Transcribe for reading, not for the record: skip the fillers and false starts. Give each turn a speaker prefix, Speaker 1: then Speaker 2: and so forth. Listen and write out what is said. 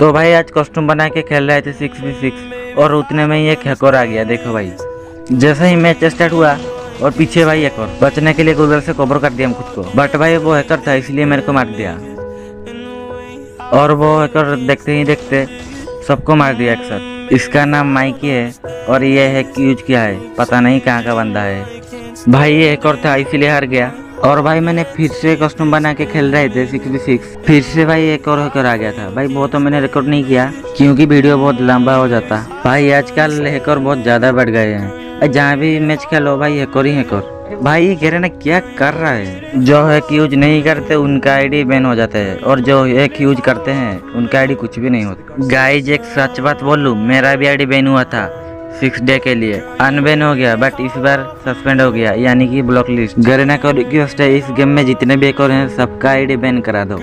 Speaker 1: तो भाई आज कॉस्ट्यूम बना के खेल रहे थे 6v6 और उतने में ही एक हैकर आ गया। देखो भाई, जैसे ही मैच स्टार्ट हुआ और पीछे भाई एक और बचने के लिए उधर से कवर कर दिया हम खुद को, बट भाई वो हैकर था इसलिए मेरे को मार दिया। और वो हैकर देखते ही देखते सबको मार दिया एक साथ। इसका नाम माइकी है और ये हैक यूज किया है, पता नहीं कहाँ का बंदा है। भाई ये हैकर था इसीलिए हार गया। और भाई मैंने फिर से कॉस्ट्यूम बना के खेल रहे थे 6v6, फिर से भाई एक और हैकर आ गया था। भाई वो तो मैंने रिकॉर्ड नहीं किया क्योंकि वीडियो बहुत लंबा हो जाता। भाई आजकल हैकर बहुत ज़्यादा बढ़ गए हैं, जहाँ भी मैच खेलो भाई हैकर ही हैकर। भाई ये गेरेना क्या कर रहा है, जो हैक यूज नहीं करते उनका आईडी बैन हो जाता है और जो हैक यूज करते हैं उनका आईडी कुछ भी नहीं होता। गाइज एक सच बात बोलूं, मेरा भी आईडी बैन हुआ था 6 डे के लिए, अनबैन हो गया बट इस बार सस्पेंड हो गया, यानी कि ब्लॉक लिस्ट। गरेना को रिक्वेस्ट है इस गेम में जितने भी हैकर हैं सबका आईडी बैन करा दो।